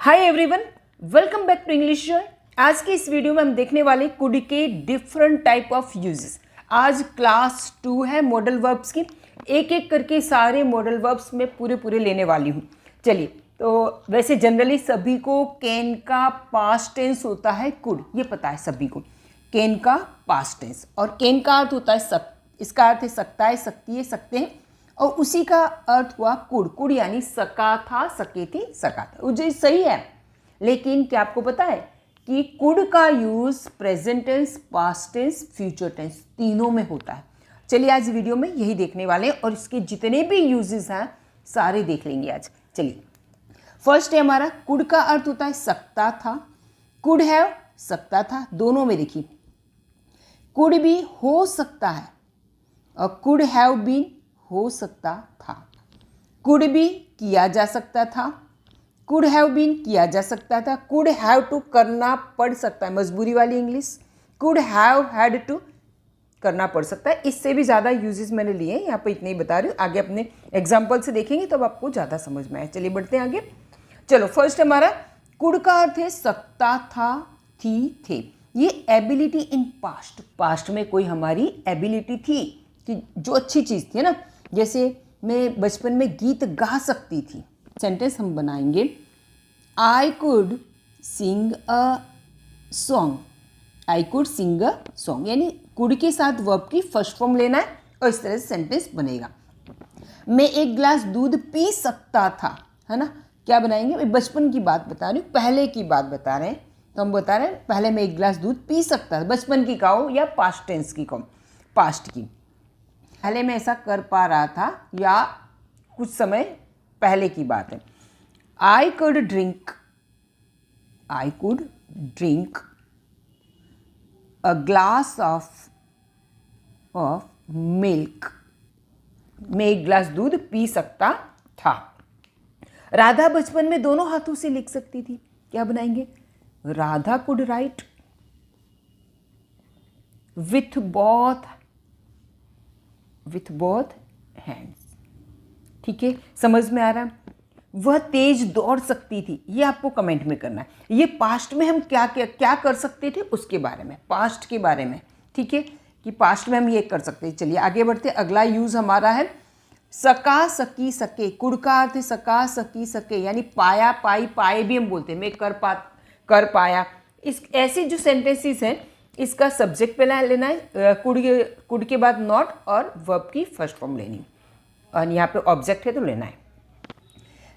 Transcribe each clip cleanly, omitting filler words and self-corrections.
Hi everyone, welcome back to English Joy. आज के इस वीडियो में हम देखने वाले कुड के डिफरेंट टाइप ऑफ यूजेस। आज क्लास 2 है मॉडल वर्ब्स की। एक एक करके सारे मॉडल वर्ब्स में पूरे लेने वाली हूँ। चलिए, तो वैसे जनरली सभी को कैन का पास्ट टेंस होता है कुड, ये पता है सभी को। कैन का पास्ट टेंस और कैन का अर्थ होता है सक, इसका अर्थ है सकता है, सकती है, सकते हैं। और उसी का अर्थ हुआ कुड, कुड यानी सका था, सके थी, सका था। मुझे सही है, लेकिन क्या आपको पता है कि कुड का use present tense, past tense, future tense तीनों में होता है। चलिए आज वीडियो में यही देखने वाले हैं और इसके जितने भी यूजेस हैं सारे देख लेंगे आज। चलिए, फर्स्ट है हमारा कुड का अर्थ होता है सकता था। कुड हैव, सकता था, दोनों में देखिए। कुड भी हो सकता है और कुड हैव बीन हो सकता था। कुड भी किया जा सकता था, कुड हैव बीन किया जा सकता था। कुड हैव टू करना पड़ सकता है, मजबूरी वाली English. Could have had to करना पड़ सकता है। इससे भी ज़्यादा यूजेस मैंने लिए हैं, यहाँ पे इतने ही बता रही हूँ। आगे अपने एग्जाम्पल से देखेंगे तब आपको ज़्यादा समझ में आए। चलिए बढ़ते हैं आगे। चलो, फर्स्ट हमारा कुड का अर्थ है सकता था, थी, थे। ये एबिलिटी इन पास्ट, पास्ट में कोई हमारी एबिलिटी थी कि जो अच्छी चीज़ थी ना, जैसे मैं बचपन में गीत गा सकती थी। सेंटेंस हम बनाएंगे, I could sing a song. I could sing a song यानी कुड के साथ वर्ब की फर्स्ट फॉर्म लेना है और इस तरह से सेंटेंस बनेगा। मैं एक गिलास दूध पी सकता था, है ना। क्या बनाएंगे, मैं बचपन की बात बता रही हूँ, पहले की बात बता रहे हैं। तो हम बता रहे हैं पहले मैं एक गिलास दूध पी सकता था। बचपन की कहो या पास्ट टेंस की कहो, पास्ट की। पहले मैं ऐसा कर पा रहा था या कुछ समय पहले की बात है। I could drink, I could drink a glass of milk. मैं एक गिलास दूध पी सकता था। राधा बचपन में दोनों हाथों से लिख सकती थी। क्या बनाएंगे, Radha could write with both hands. ठीक है, समझ में आ रहा है। वह तेज दौड़ सकती थी, ये आपको कमेंट में करना है। ये पास्ट में हम क्या कर सकते थे उसके बारे में, पास्ट के बारे में। ठीक है, कि पास्ट में हम ये कर सकते हैं। चलिए आगे बढ़ते। अगला यूज हमारा है सका, सकी, सके। कुड का अर्थ है सका, सकी, सके यानी पाया, पाई, पाए भी हम बोलते हैं। मैं कर पाया। इस ऐसी जो सेंटेंसेस हैं, इसका सब्जेक्ट पहले लेना है, कुड के बाद नॉट और वर्ब की फर्स्ट फॉर्म लेनी, और यहाँ पे ऑब्जेक्ट है तो लेना है।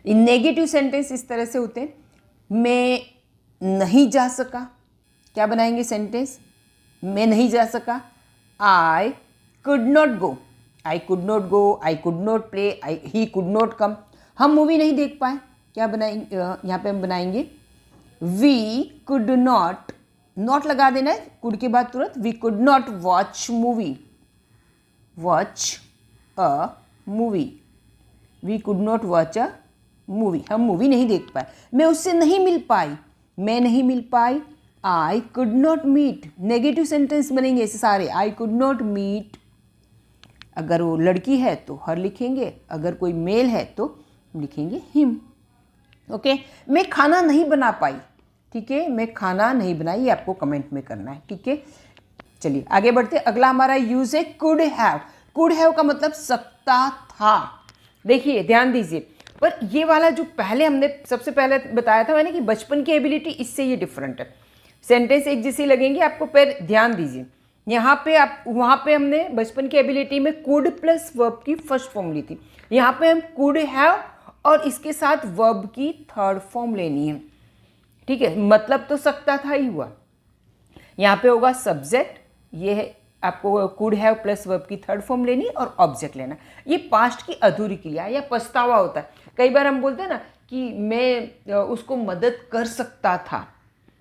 इन नेगेटिव सेंटेंस इस तरह से होते हैं, मैं नहीं जा सका। क्या बनाएंगे सेंटेंस, मैं नहीं जा सका। आई could not go, I could not go, I could not play, he could not come. हम मूवी नहीं देख पाए। क्या बनाएंगे, यहाँ पे हम बनाएंगे वी कुड नॉट, नॉट लगा देना है कुड के बाद तुरंत। We could not watch movie, watch a movie. We could not watch a movie, हम मूवी नहीं देख पाए। मैं उससे नहीं मिल पाई, मैं नहीं मिल पाई। I could not meet, negative sentence बनेंगे ऐसे सारे। आई कुड नॉट मीट, अगर वो लड़की है तो हर लिखेंगे, अगर कोई मेल है तो लिखेंगे हिम। ओके, मैं खाना नहीं बना पाई। ठीक है, मैं खाना नहीं बनाई, ये आपको कमेंट में करना है। ठीक है, चलिए आगे बढ़ते। अगला हमारा यूज है कुड हैव। कुड हैव का मतलब सकता था। देखिए ध्यान दीजिए, पर ये वाला जो पहले हमने सबसे पहले बताया था मैंने कि बचपन की एबिलिटी, इससे ये डिफरेंट है। सेंटेंस एक जैसे लगेंगे आपको, पर ध्यान दीजिए यहाँ पे वहाँ पे हमने बचपन की एबिलिटी में कुड प्लस वर्ब की फर्स्ट फॉर्म ली थी। यहाँ पे हम कुड हैव और इसके साथ वर्ब की थर्ड फॉर्म लेनी है। ठीक है, मतलब तो सकता था ही हुआ। यहाँ पे होगा सब्जेक्ट, ये है आपको कुड हैव प्लस वर्ब की थर्ड फॉर्म लेनी और ऑब्जेक्ट लेना। ये पास्ट की अधूरी क्रिया या पछतावा होता है। कई बार हम बोलते हैं ना कि मैं उसको मदद कर सकता था,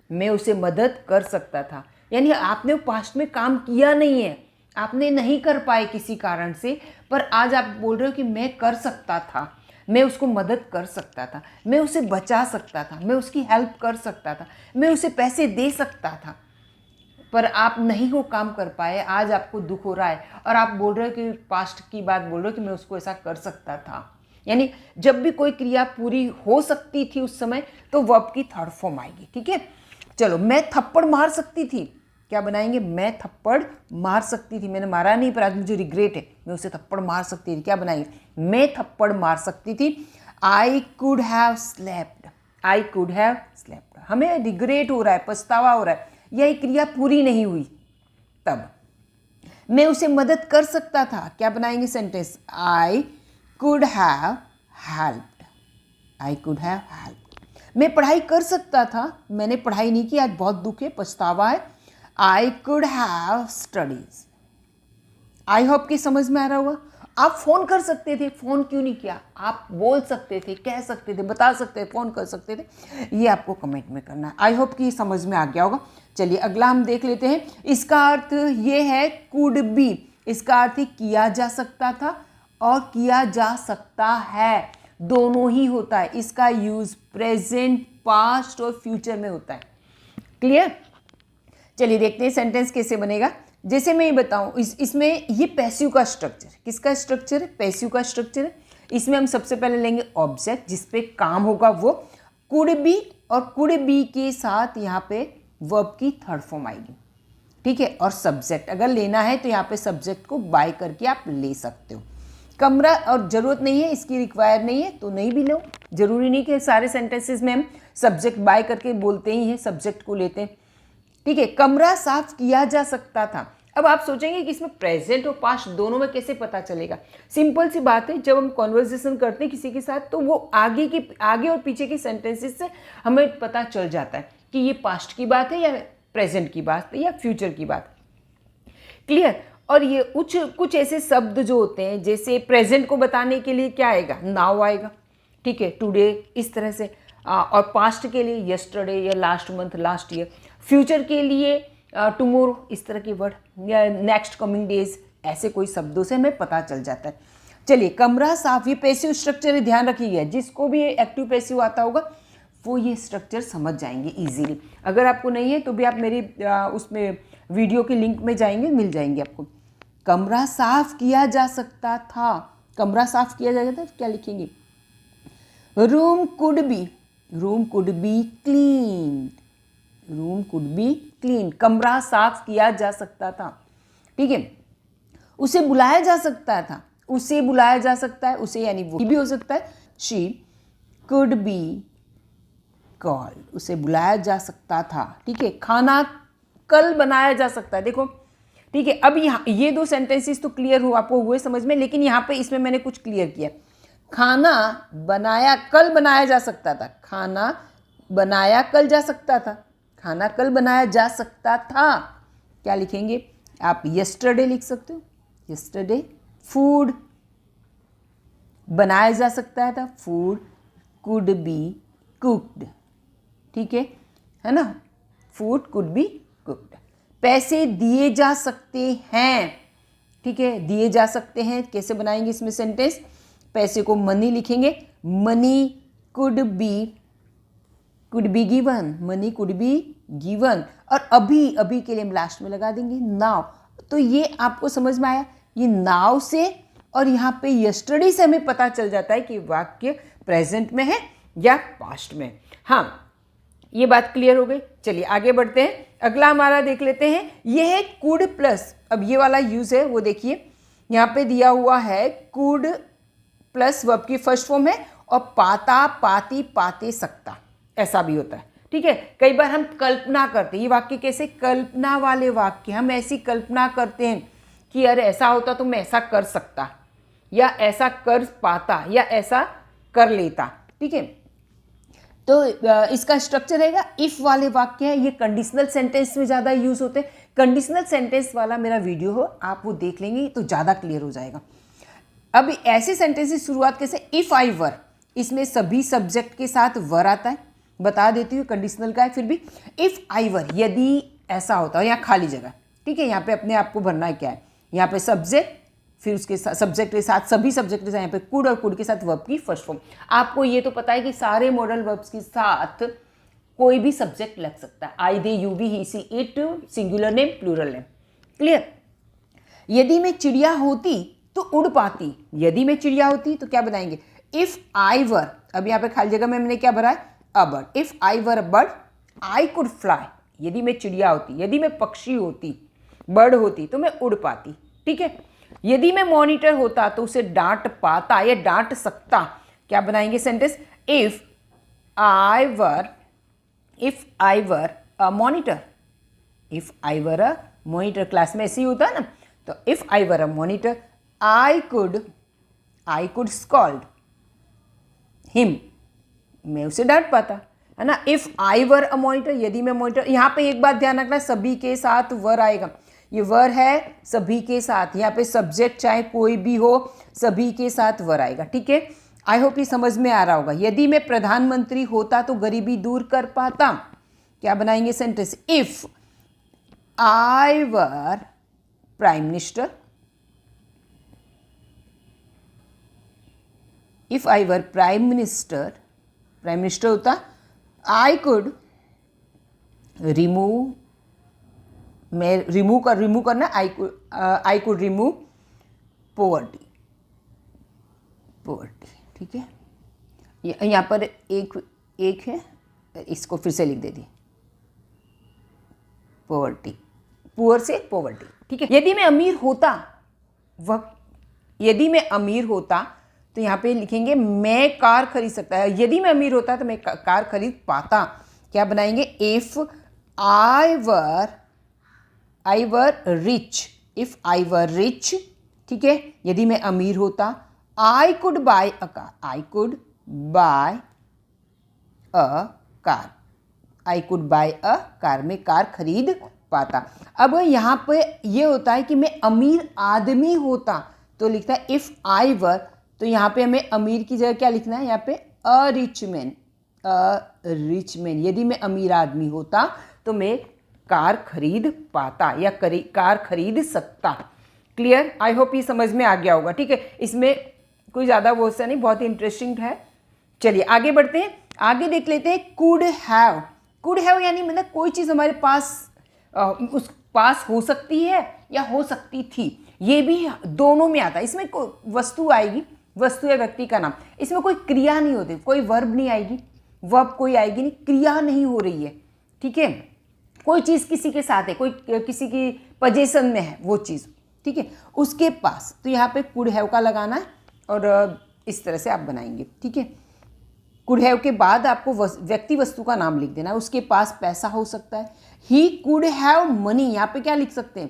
मैं उसे मदद कर सकता था, यानी आपने पास्ट में काम किया नहीं है, आपने नहीं कर पाए किसी कारण से, पर आज आप बोल रहे हो कि मैं कर सकता था, मैं उसको मदद कर सकता था, मैं उसे बचा सकता था, मैं उसकी हेल्प कर सकता था, मैं उसे पैसे दे सकता था, पर आप नहीं वो काम कर पाए। आज आपको दुख हो रहा है और आप बोल रहे हो कि पास्ट की बात बोल रहे हो कि मैं उसको ऐसा कर सकता था। यानी जब भी कोई क्रिया पूरी हो सकती थी उस समय तो वर्ब की थर्ड फॉर्म आएगी। ठीक है, चलो, मैं थप्पड़ मार सकती थी, क्या बनाएंगे? मैं थप्पड़ मार सकती थी, मैंने मारा नहीं पर आज मुझे रिग्रेट है, मैं उसे थप्पड़ मार सकती थी, क्या बनाएंगे? मैं थप्पड़ मार सकती थी। आई could have slept, I could have slept. हमें रिग्रेट हो रहा है, पछतावा हो रहा है, यह क्रिया पूरी नहीं हुई। तब मैं उसे मदद कर सकता था, क्या बनाएंगे sentence? I could have helped, I could have helped. मैं पढ़ाई कर सकता था, मैंने पढ़ाई नहीं की, आज बहुत दुख है, पछतावा है। I could have studies. I hope कि समझ में आ रहा होगा। आप फोन कर सकते थे, फोन क्यों नहीं किया? आप बोल सकते थे, कह सकते थे, बता सकते थे, फोन कर सकते थे, ये आपको कमेंट में करना है। आई होप कि समझ में आ गया होगा। चलिए अगला हम देख लेते हैं। इसका अर्थ ये है कुड बी, इसका अर्थ किया जा सकता था और किया जा सकता है, दोनों ही होता है। इसका यूज प्रेजेंट, पास्ट और फ्यूचर में होता है। क्लियर? चलिए देखते हैं सेंटेंस कैसे बनेगा। जैसे मैं ये बताऊं, इसमें ये पैसिव का स्ट्रक्चर, किसका स्ट्रक्चर है? पैसिव का स्ट्रक्चर है। इसमें हम सबसे पहले लेंगे ऑब्जेक्ट, जिसपे काम होगा वो कुड बी, और कुड बी के साथ यहाँ पे वर्ब की थर्ड फॉर्म आएगी। ठीक है, और सब्जेक्ट अगर लेना है तो यहाँ पे सब्जेक्ट को बाय करके आप ले सकते हो। कमरा और जरूरत नहीं है, इसकी रिक्वायर नहीं है तो नहीं भी लो, जरूरी नहीं कि सारे सेंटेंसेस में हम सब्जेक्ट बाय करके बोलते ही हैं, सब्जेक्ट को लेते हैं। ठीक है, कमरा साफ किया जा सकता था। अब आप सोचेंगे कि इसमें प्रेजेंट और पास्ट दोनों में कैसे पता चलेगा? सिंपल सी बात है, जब हम कॉन्वर्सेशन करते हैं किसी के साथ तो वो आगे और पीछे की सेंटेंसेस से हमें पता चल जाता है कि ये पास्ट की बात है या प्रेजेंट की बात है या फ्यूचर की बात है। क्लियर? और ये कुछ ऐसे शब्द जो होते हैं, जैसे प्रेजेंट को बताने के लिए क्या आएगा? नाउ आएगा। ठीक है, टुडे, इस तरह से। और पास्ट के लिए यस्टरडे या last month, last year. Future के लिए टुमोरो, इस तरह के वर्ड, या नेक्स्ट कमिंग डेज, ऐसे कोई शब्दों से हमें पता चल जाता है। चलिए, कमरा साफ, ये पैसिव स्ट्रक्चर ध्यान रखिएगा। जिसको भी एक्टिव पैसिव आता होगा वो ये स्ट्रक्चर समझ जाएंगे इजीली। अगर आपको नहीं है तो भी आप मेरी उसमें वीडियो के लिंक में जाएंगे, मिल जाएंगे आपको। कमरा साफ किया जा सकता था, कमरा साफ किया जा सकता था, क्या लिखेंगे? Room could be, room could be clean, room could be clean. कमरा साफ किया जा सकता था। ठीक है, उसे बुलाया जा सकता था, उसे बुलाया जा सकता है, उसे यानी वो भी हो सकता है। शी कुड बी कॉल्ड, उसे बुलाया जा सकता था। ठीक है, खाना कल बनाया जा सकता है। देखो, ठीक है, अब यहाँ ये दो सेंटेंसेस तो क्लियर हो, आपको हुए समझ में, लेकिन यहाँ पे इसमें मैंने कुछ क्लियर किया। खाना बनाया कल बनाया जा सकता था, खाना बनाया कल जा सकता था, खाना कल बनाया जा सकता था, क्या लिखेंगे आप? यस्टरडे लिख सकते हो, यस्टरडे। फूड बनाया जा सकता था, फूड कुड बी कुक्ड। ठीक है ना? Food could be cooked. पैसे दिए जा सकते हैं। ठीक है, दिए जा सकते हैं, कैसे बनाएंगे इसमें सेंटेंस? पैसे को मनी लिखेंगे, money could be given, money could be given. और अभी के लिए हम लास्ट में लगा देंगे नाउ। तो ये आपको समझ में आया? ये नाउ से और यहाँ पे यस्टरडे से हमें पता चल जाता है कि वाक्य प्रेजेंट में है या पास्ट में। हाँ, ये बात क्लियर हो गई। चलिए आगे बढ़ते हैं। अगला हमारा देख लेते हैं, ये है कुड प्लस। अब ये वाला यूज है वो देखिए, यहाँ पे दिया हुआ है कुड प्लस वर्ब की फर्स्ट फॉर्म है, और पाता, पाती, पाते, सकता, ऐसा भी होता है। ठीक है, कई बार हम कल्पना करते हैं, ये वाक्य कैसे? कल्पना वाले वाक्य। हम ऐसी कल्पना करते हैं कि अरे ऐसा होता तो मैं ऐसा कर सकता, या ऐसा कर पाता, या ऐसा कर लेता। ठीक है, तो इसका स्ट्रक्चर रहेगा इफ वाले वाक्य है। ये कंडीशनल सेंटेंस में ज़्यादा यूज होते हैं। कंडीशनल सेंटेंस वाला मेरा वीडियो हो, आप वो देख लेंगे तो ज़्यादा क्लियर हो जाएगा। अब ऐसे सेंटेंस की शुरुआत कैसे? इफ आई वर, इसमें सभी सब्जेक्ट के साथ वर आता है, बता देती हूँ, कंडीशनल का है फिर भी। इफ आई वर, यदि ऐसा होता है, यहाँ खाली जगह। ठीक है, यहाँ पे अपने आप को भरना है, क्या है? यहाँ पे सब्जेक्ट, फिर उसके साथ सब्जेक्ट के साथ, सभी सब्जेक्ट के साथ यहाँ पे कुड, और कुड के साथ वर्ब की फर्स्ट फॉर्म। आपको ये तो पता है कि सारे मॉडल वर्ब्स के साथ कोई भी सब्जेक्ट लग सकता है। I, they, you, we, he, she, it, singular name, plural name. Clear? यदि मैं चिड़िया होती तो उड़ पाती, यदि मैं चिड़िया होती तो क्या बनाएंगे? इफ आई वर, अब यहाँ पे खाली जगह में मैंने क्या भरा है, a bird. If I were a bird I could fly, यदि मैं चिड़िया होती, यदि मैं पक्षी होती, बर्ड होती तो मैं उड़ पाती, ठीक है। यदि मैं मॉनिटर होता तो उसे डांट पाता या डांट सकता। क्या बनाएंगे sentence, if I were a monitor, if I were a monitor, class में ऐसे ही होता है ना, तो if I were a monitor I could scold him, मैं उसे डांट पाता, है ना। If I were a monitor, यदि मैं मॉनिटर, यहाँ पे एक बात ध्यान रखना, सभी के साथ वर आएगा, ये वर है सभी के साथ, यहाँ पे सब्जेक्ट चाहे कोई भी हो सभी के साथ वर आएगा, ठीक है। आई होप ये समझ में आ रहा होगा। यदि मैं प्रधानमंत्री होता तो गरीबी दूर कर पाता। क्या बनाएंगे sentence, if I were prime minister, if I were prime minister होता, आई कुड रिमूव, मैं रिमूव करना, आई कुड रिमूव पोवर्टी, ठीक है। यहाँ पर एक है, इसको फिर से लिख दे दी, पोवर्टी, पुअर से पोवर्टी, ठीक है। यदि मैं अमीर होता तो यहाँ पे लिखेंगे मैं कार खरीद सकता है। यदि मैं अमीर होता तो मैं कार खरीद पाता। क्या बनाएंगे, if I were rich, if I were rich, ठीक है। यदि मैं अमीर होता, I could bye a car, I could bye a car, मैं कार खरीद पाता। अब यहाँ पे ये होता है कि मैं अमीर आदमी होता तो लिखता है इफ आई वर, तो यहाँ पे हमें अमीर की जगह क्या लिखना है, यहाँ पे अ रिच मैन। यदि मैं अमीर आदमी होता तो मैं कार खरीद पाता या कार खरीद सकता। क्लियर, आई होप ये समझ में आ गया होगा, ठीक है। इसमें कोई ज़्यादा वो सा नहीं, बहुत ही इंटरेस्टिंग है। चलिए आगे बढ़ते हैं, आगे देख लेते हैं कुड हैव यानी मतलब कोई चीज़ हमारे पास उस पास हो सकती है या हो सकती थी, ये भी दोनों में आता है। इसमें कोई वस्तु आएगी, वस्तु या व्यक्ति का नाम, इसमें कोई क्रिया नहीं होती, कोई वर्ब नहीं आएगी, वर्ब कोई आएगी नहीं, क्रिया नहीं हो रही है, ठीक है। कोई चीज़ किसी के साथ है, कोई किसी की पोजीशन में है वो चीज़, ठीक है, उसके पास, तो यहाँ पे कुड हैव का लगाना है और इस तरह से आप बनाएंगे, ठीक है। कुड हैव के बाद आपको व्यक्ति वस्तु का नाम लिख देना है। उसके पास पैसा हो सकता है, ही कुड हैव मनी, यहाँ पे क्या लिख सकते हैं,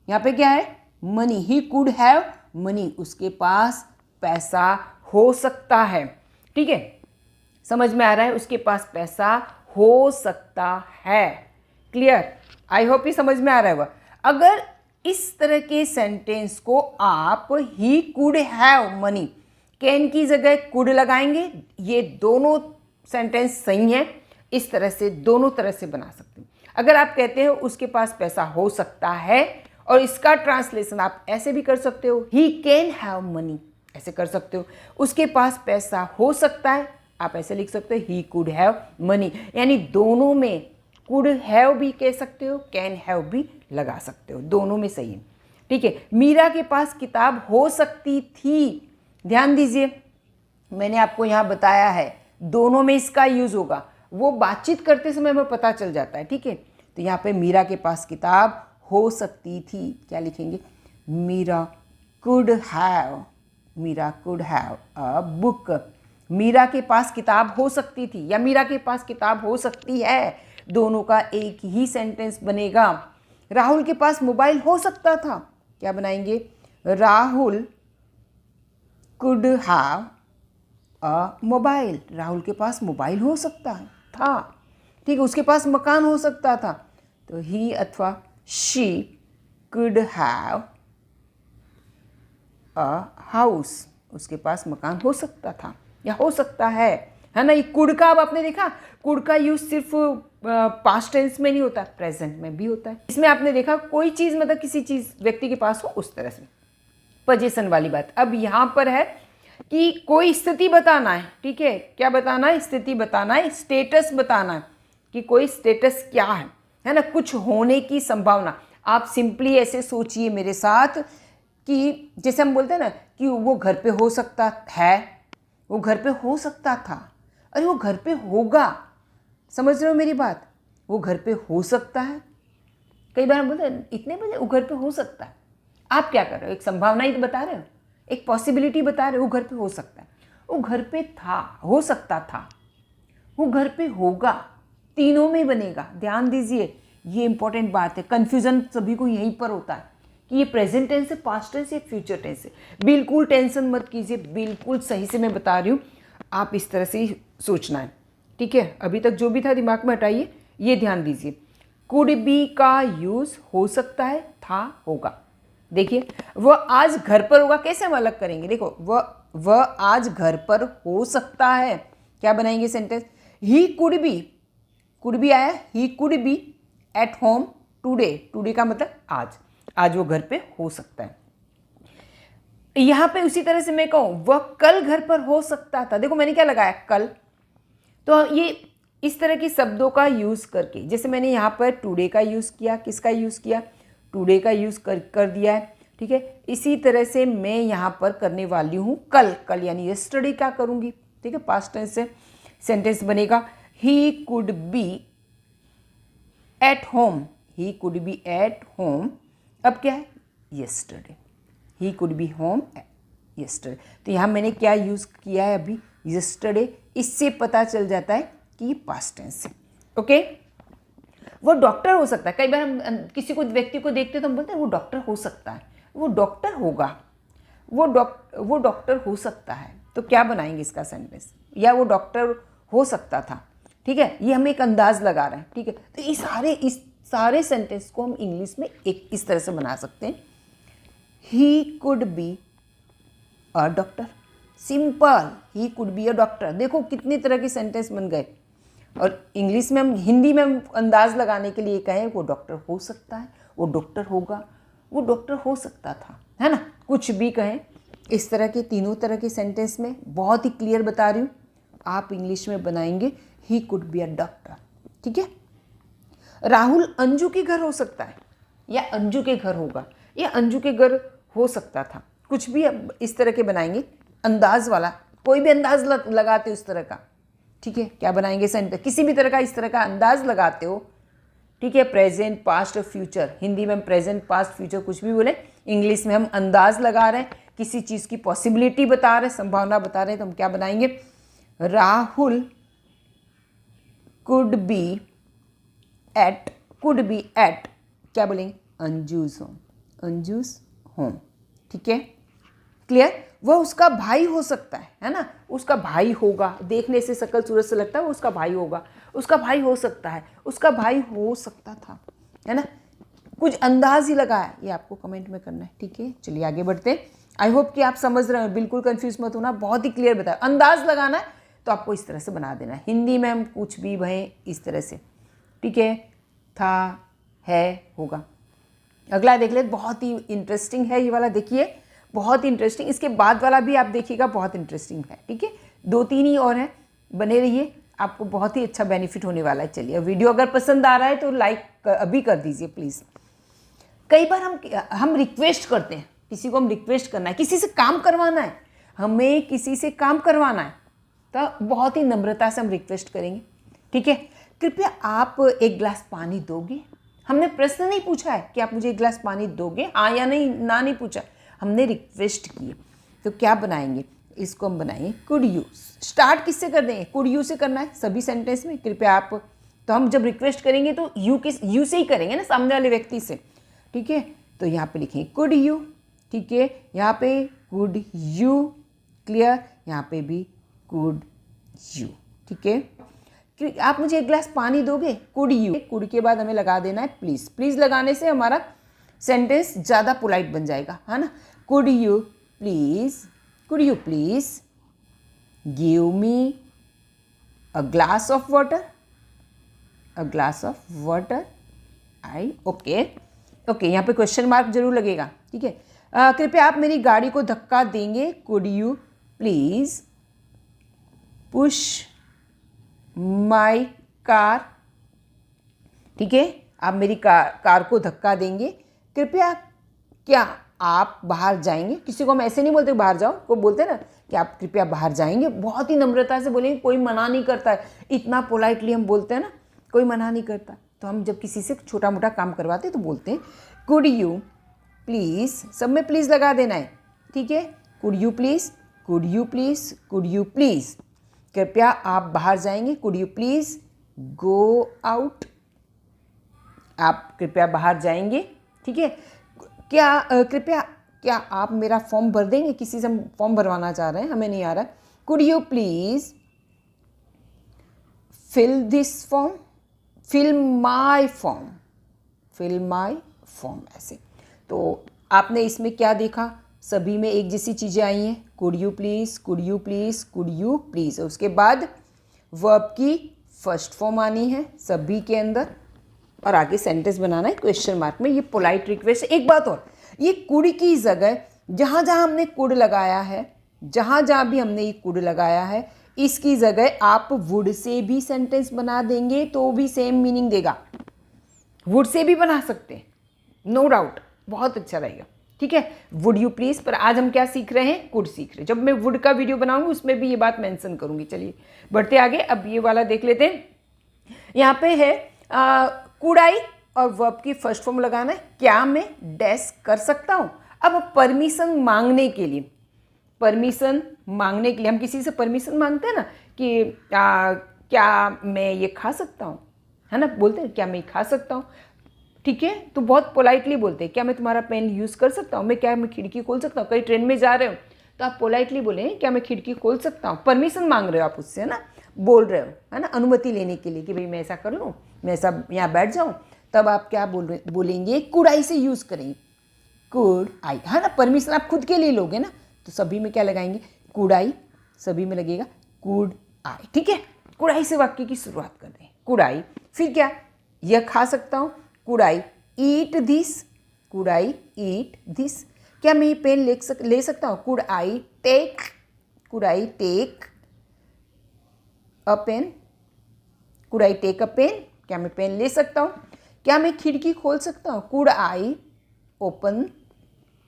यहाँ पे क्या है, money, he could have money, उसके पास पैसा हो सकता है, ठीक है। समझ में आ रहा है, उसके पास पैसा हो सकता है। क्लियर, आई होप ये समझ में आ रहा है। अगर इस तरह के सेंटेंस को आप he could have money, can की जगह कुड लगाएंगे, ये दोनों सेंटेंस सही है। इस तरह से दोनों तरह से बना सकते हैं। अगर आप कहते हो उसके पास पैसा हो सकता है, और इसका ट्रांसलेशन आप ऐसे भी कर सकते हो, ही कैन हैव मनी, ऐसे कर सकते हो। उसके पास पैसा हो सकता है, आप ऐसे लिख सकते हो, ही कुड हैव मनी। यानी दोनों में कुड हैव भी कह सकते हो, कैन हैव भी लगा सकते हो, दोनों में सही है, ठीक है। मीरा के पास किताब हो सकती थी, ध्यान दीजिए, मैंने आपको यहाँ बताया है दोनों में इसका यूज होगा, वो बातचीत करते समय हमें पता चल जाता है, ठीक है। तो यहाँ पे मीरा के पास किताब हो सकती थी, क्या लिखेंगे, Meera could have a book. Meera के पास किताब हो सकती थी या मीरा के पास किताब हो सकती है, दोनों का एक ही सेंटेंस बनेगा। राहुल के पास मोबाइल हो सकता था, क्या बनाएंगे, Rahul could have a mobile, Rahul के पास मोबाइल हो सकता था, ठीक है। उसके पास मकान हो सकता था, तो ही अथवा she could have a house, उसके पास मकान हो सकता था या हो सकता है ना। ये कुड का अब आपने देखा, कुड का यूज सिर्फ पास्ट टेंस में नहीं होता, प्रेजेंट में भी होता है। इसमें आपने देखा कोई चीज़ मतलब किसी चीज़ व्यक्ति के पास हो, उस तरह से पोजीशन वाली बात। अब यहाँ पर है कि कोई स्थिति बताना है, ठीक है। क्या बताना है, स्थिति बताना है, स्टेटस बताना है कि कोई स्टेटस क्या है ना, कुछ होने की संभावना। आप सिंपली ऐसे सोचिए मेरे साथ कि जैसे हम बोलते हैं ना कि वो घर पे हो सकता है, वो घर पे हो सकता था, अरे वो घर पे होगा। समझ रहे हो मेरी बात? वो घर पे हो सकता है। कई बार हम बोलते हैं इतने बजे वो घर पे हो सकता है। आप क्या कर रहे हो? एक संभावना ही तो बता रहे हो, एक पॉसिबिलिटी बता रहे हो। वो घर पे हो सकता है, वो घर पे था, हो सकता था, वो घर पे होगा, तीनों में बनेगा। ध्यान दीजिए, ये इंपॉर्टेंट बात है। कंफ्यूजन सभी को यहीं पर होता है कि ये प्रेजेंट टेंस है, पास्ट टेंस है, फ्यूचर टेंस है। बिल्कुल टेंशन मत कीजिए, बिल्कुल सही से मैं बता रही हूँ, आप इस तरह से ही सोचना है, ठीक है? अभी तक जो भी था दिमाग में हटाइए, ये ध्यान दीजिए। कुड बी का यूज हो सकता है, था, होगा। देखिए, वह आज घर पर होगा, कैसे हम अलग करेंगे? देखो, वह आज घर पर हो सकता है, क्या बनाएंगे सेंटेंस? ही कुड बी आया, he could be at home today. Today का मतलब आज वो घर पे हो सकता है। यहां पे उसी तरह से मैं कहूं वह कल घर पर हो सकता था, देखो मैंने क्या लगाया, कल। तो ये इस तरह के शब्दों का यूज करके, जैसे मैंने यहाँ पर टुडे का यूज किया, किसका यूज किया? टुडे का यूज कर दिया है, ठीक है? इसी तरह से मैं यहाँ पर करने वाली हूँ कल यानी यस्टरडे का करूँगी, ठीक है? पास्ट टेंस से सेंटेंस बनेगा he could be at home, he could be at home. अब क्या है? Yesterday, he could be home yesterday. तो यहाँ मैंने क्या यूज़ किया है अभी? यस्टरडे। इससे पता चल जाता है कि ये पास्ट टेंस है, ओके? वो डॉक्टर हो सकता है। कई बार हम किसी को, व्यक्ति को देखते तो हम बोलते हैं वो डॉक्टर हो सकता है, वो डॉक्टर होगा, वो डॉक्टर हो सकता है। तो क्या बनाएंगे इसका सेंटेंस? या वो डॉक्टर हो सकता था, ठीक है? ये हम एक अंदाज लगा रहे हैं, ठीक है? तो इस सारे सेंटेंस को हम इंग्लिश में एक इस तरह से बना सकते हैं, he could be a doctor. Simple, he could be a doctor. देखो कितने तरह के सेंटेंस बन गए। और इंग्लिश में हम, हिंदी में हम अंदाज लगाने के लिए कहें वो डॉक्टर हो सकता है, वो डॉक्टर होगा, वो डॉक्टर हो सकता था, है ना? कुछ भी कहें, इस तरह के तीनों तरह के सेंटेंस में बहुत ही क्लियर बता रही हूँ, आप इंग्लिश में बनाएंगे he could be a doctor, ठीक है? राहुल अंजू के घर हो सकता है, या अंजू के घर होगा, या अंजू के घर हो सकता था। कुछ भी इस तरह के बनाएंगे, अंदाज वाला, कोई भी अंदाज लगाते उस तरह का, ठीक है? क्या बनाएंगे सेंटेंस? किसी भी तरह का इस तरह का अंदाज लगाते हो, ठीक है? प्रेजेंट, पास्ट और फ्यूचर। हिंदी में हम प्रेजेंट, पास्ट, फ्यूचर कुछ भी बोले, इंग्लिश में हम अंदाज लगा रहे हैं, किसी चीज़ की पॉसिबिलिटी बता रहे हैं, संभावना बता रहे हैं, तो हम क्या बनाएंगे? राहुल कुड बी एट क्या बोलेंगे? अंजूज होम, ठीक है? क्लियर? वह उसका भाई हो सकता है ना? उसका भाई होगा, देखने से शक्ल सूरत से लगता है वो उसका भाई होगा, उसका भाई हो सकता है, उसका भाई हो सकता था, है ना? कुछ अंदाज ही लगा है, ये आपको कमेंट में करना है, ठीक है? चलिए आगे बढ़ते हैं। आई होप कि आप समझ रहे हो, बिल्कुल कंफ्यूज मत होना, बहुत ही क्लियर बताया। अंदाज लगाना है तो आपको इस तरह से बना देना है। हिंदी में हम कुछ भी भय इस तरह से, ठीक है? था, है, होगा। अगला देख ले, बहुत ही इंटरेस्टिंग है ये वाला, देखिए बहुत इंटरेस्टिंग। इसके बाद वाला भी आप देखिएगा, बहुत इंटरेस्टिंग है, ठीक है? 2-3 ही और हैं, बने रहिए, आपको बहुत ही अच्छा बेनिफिट होने वाला है। चलिए, वीडियो अगर पसंद आ रहा है तो लाइक अभी कर दीजिए प्लीज़। कई बार हम रिक्वेस्ट करते हैं, किसी को हम रिक्वेस्ट करना है, किसी से काम करवाना है, हमें किसी से काम करवाना है, तो बहुत ही नम्रता से हम रिक्वेस्ट करेंगे, ठीक है? कृपया आप एक गिलास पानी दोगे? हमने प्रश्न नहीं पूछा है कि आप मुझे एक गिलास पानी दोगे, हाँ या नहीं, ना नहीं पूछा, हमने रिक्वेस्ट की। तो क्या बनाएंगे? इसको हम बनाएंगे कुड यू। स्टार्ट किससे कर देंगे? कुड यू से करना है सभी सेंटेंस में, कृपया आप। तो हम जब रिक्वेस्ट करेंगे तो यू से ही करेंगे ना, सामने वाले व्यक्ति से, ठीक है? तो यहाँ पे लिखेंगे कुड यू, ठीक है? यहाँ पे कुड यू, क्लियर? यहाँ पे भी कुड यू, ठीक है? कि आप मुझे एक गिलास पानी दोगे? Could you. कुड के बाद हमें लगा देना है प्लीज़। प्लीज़ लगाने से हमारा सेंटेंस ज़्यादा पोलाइट बन जाएगा, है ना? Could you please give me a glass of water, okay, यहाँ पे क्वेश्चन मार्क जरूर लगेगा, ठीक है? कृपया आप मेरी गाड़ी को धक्का देंगे? Could you please push my car, ठीक है? आप मेरी कार को धक्का देंगे? कृपया क्या आप बाहर जाएंगे? किसी को हम ऐसे नहीं बोलते बाहर जाओ, को बोलते ना कि आप कृपया बाहर जाएंगे, बहुत ही नम्रता से बोलेंगे, कोई मना नहीं करता है, इतना पोलाइटली हम बोलते हैं ना, कोई मना नहीं करता। तो हम जब किसी से छोटा मोटा काम करवाते हैं तो बोलते हैं कुड यू प्लीज़, सब में प्लीज़ लगा देना है, ठीक है। Could you please, could you please, could you please, कृपया आप बाहर जाएंगे, could you please go out, आप कृपया बाहर जाएंगे, ठीक है। कृपया क्या आप मेरा फॉर्म भर देंगे, किसी से हम फॉर्म भरवाना चाह रहे हैं, हमें नहीं आ रहा है, could you please fill this form, fill my form, fill my form, ऐसे। तो आपने इसमें क्या देखा, सभी में एक जैसी चीज़ें आई हैं, could you please, could you please, could you please. उसके बाद वर्ब की फर्स्ट फॉर्म आनी है सभी के अंदर, और आगे सेंटेंस बनाना है क्वेश्चन मार्क में। ये पोलाइट रिक्वेस्ट। एक बात और, ये कुड की जगह जहाँ जहाँ हमने कुड लगाया है, जहाँ जहाँ भी हमने ये कुड लगाया है, इसकी जगह आप वुड से भी सेंटेंस बना देंगे तो भी सेम मीनिंग देगा। वुड से भी बना सकते हैं, नो डाउट, बहुत अच्छा रहेगा, ठीक है। वुड यू प्लीज़, पर आज हम क्या सीख रहे हैं, कुड सीख रहे हैं। जब मैं वुड का वीडियो बनाऊंगी उसमें भी ये बात मेंशन करूंगी। चलिए बढ़ते आगे, अब ये वाला देख लेते हैं। यहाँ पे है कुड आई और वर्ब की फर्स्ट फॉर्म लगाना है, क्या मैं डैश कर सकता हूँ। अब परमिशन मांगने के लिए, परमिशन मांगने के लिए हम किसी से परमिशन मांगते हैं ना कि क्या मैं ये खा सकता हूँ, है ना, बोलते हैं क्या मैं खा सकता हूँ, ठीक है। तो बहुत पोलाइटली बोलते हैं, क्या मैं तुम्हारा पेन यूज़ कर सकता हूँ, क्या मैं खिड़की खोल सकता हूँ। कहीं ट्रेन में जा रहे हो तो आप पोलाइटली बोले क्या मैं खिड़की खोल सकता हूँ, परमिशन मांग रहे हो आप उससे, है ना, बोल रहे हो, है ना, अनुमति लेने के लिए कि भाई मैं ऐसा कर लूँ, मैं ऐसा यहाँ बैठ जाऊँ। तब आप क्या बोलेंगे, कुड आई से यूज़ करेंगे, कुड आई, है ना। परमिशन आप खुद के लिए लोगे ना, तो सभी में क्या लगाएंगे, कुड आई, सभी में लगेगा कुड आई, ठीक है। कुड आई से वाक्य की शुरुआत कर दें, कुड आई, फिर क्या, यह खा सकता हूँ, could I eat this, could I eat this, क्या मैं ये पेन ले सकता हूँ, could I take, could I take a pen, could I take a pen, क्या मैं पेन ले सकता हूँ। क्या मैं खिड़की खोल सकता हूँ, could I open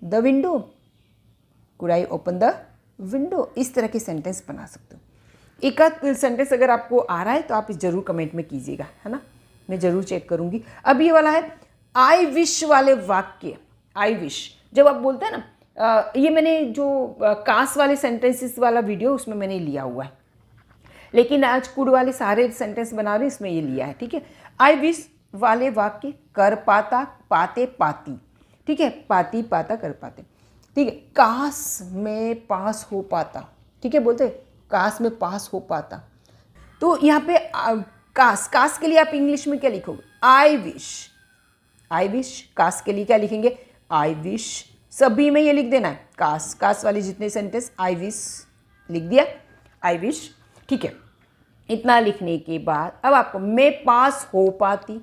the window, could I open the window. इस तरह के सेंटेंस बना सकते हो। एक आध सेंटेंस अगर आपको आ रहा है तो आप ज़रूर कमेंट में कीजिएगा, है ना, मैं ज़रूर चेक करूँगी। अब ये वाला है आई विश वाले वाक्य, आई विश जब आप बोलते हैं ना, ये मैंने जो कास वाले सेंटेंसेस वाला वीडियो उसमें मैंने लिया हुआ है, लेकिन आज कुड वाले सारे सेंटेंस बना रहे इसमें ये लिया है, ठीक है। आई विश वाले वाक्य, कर पाता, पाते, पाती, ठीक है, पाती, पाता, कर पाते, ठीक है। काश में पास हो पाता, ठीक है, बोलते काश में पास हो पाता। तो यहाँ पे काश के लिए आप इंग्लिश में क्या लिखोगे, आई विश, आई विश। काश के लिए क्या लिखेंगे, आई विश, सभी में ये लिख देना है, काश वाले जितने सेंटेंस आई विश लिख दिया, आई विश, ठीक है। इतना लिखने के बाद अब आपको मैं पास हो पाती,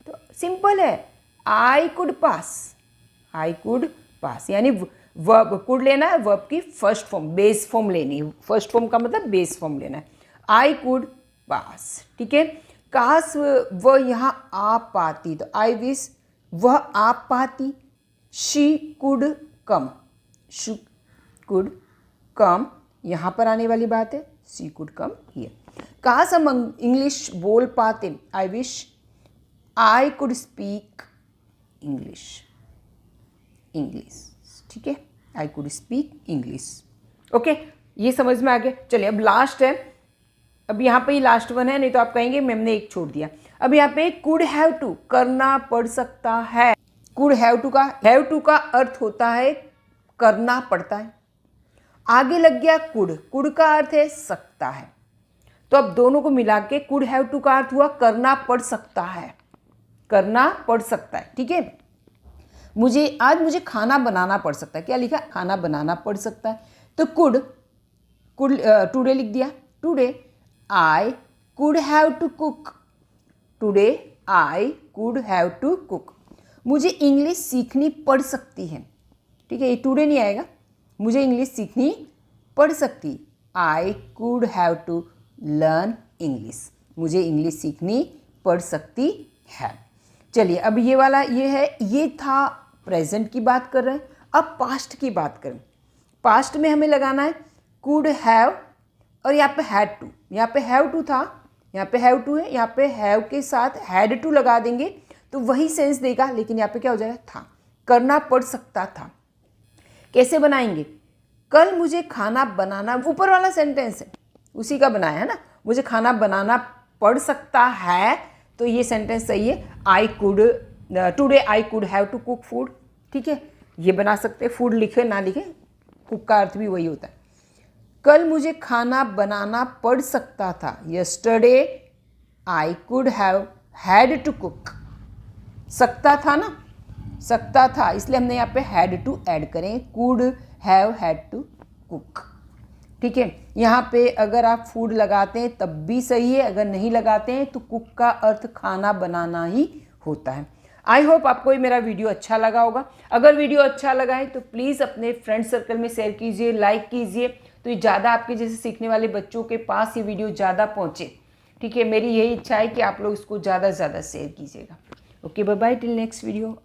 तो सिंपल है, I could pass, I could pass, यानी वर्ब कुड लेना है, वर्ब की फर्स्ट फॉर्म बेस फॉर्म लेनी है, फर्स्ट फॉर्म का मतलब बेस फॉर्म लेना है, आई कुड पास, ठीक है। काश वह यहाँ आ पाती, तो आई विश वह आ पाती, she could come, she could come, यहाँ पर आने वाली बात है, शी कुड कम हियर। काश हम इंग्लिश बोल पाते, I wish I could speak English, English, ठीक है, I could speak English, okay, ये समझ में आ गया। चलिए अब लास्ट है, अब यहाँ पे ही लास्ट वन है, नहीं तो आप कहेंगे मैम ने एक छोड़ दिया। अब यहाँ पे कुड हैव टू, करना पड़ सकता है, कुड हैव टू का अर्थ होता है करना पड़ता है, आगे लग गया कुड का अर्थ है सकता है, तो अब दोनों को मिला के कुड हैव टू का अर्थ हुआ करना पड़ सकता है, करना पड़ सकता है, ठीक है। मुझे खाना बनाना पड़ सकता है, क्या लिखा, खाना बनाना पड़ सकता है, तो कुड टुडे लिख दिया, today I could have to cook, today I could have to cook. मुझे इंग्लिश सीखनी पड़ सकती है, ठीक है, ये टुडे नहीं आएगा, मुझे इंग्लिश सीखनी पड़ सकती, I could have to learn English, मुझे इंग्लिश सीखनी पड़ सकती है। चलिए अब ये वाला ये है, ये था प्रेजेंट की बात कर रहे हैं। अब पास्ट की बात करें, पास्ट में हमें लगाना है कुड हैव, और यहाँ पे हैड टू, यहाँ पे हैव टू था, यहाँ पे हैव टू है, यहाँ पे हैव के साथ हैड टू लगा देंगे तो वही सेंस देगा, लेकिन यहाँ पे क्या हो जाएगा, था, करना पड़ सकता था। कैसे बनाएंगे, कल मुझे खाना बनाना, ऊपर वाला सेंटेंस है उसी का बनाया है ना, मुझे खाना बनाना पड़ सकता है, तो ये सेंटेंस सही है। I could, today I could have to cook food, ठीक है, ये बना सकते हैं, फूड लिखे ना लिखे कुक का अर्थ भी वही होता है। कल मुझे खाना बनाना पड़ सकता था, yesterday I could have had to cook, सकता था ना, सकता था, इसलिए हमने यहाँ पे हैड टू ऐड करें, could have had to cook, ठीक है। यहाँ पे अगर आप फूड लगाते हैं तब भी सही है, अगर नहीं लगाते हैं तो कुक का अर्थ खाना बनाना ही होता है। आई होप आपको ये मेरा वीडियो अच्छा लगा होगा। अगर वीडियो अच्छा लगा है तो प्लीज़ अपने फ्रेंड सर्कल में शेयर कीजिए, लाइक कीजिए, तो ये ज़्यादा आपके जैसे सीखने वाले बच्चों के पास ये वीडियो ज़्यादा पहुँचे, ठीक है। मेरी यही इच्छा है कि आप लोग इसको ज़्यादा से ज़्यादा शेयर कीजिएगा। Okay, bye bye, till next video.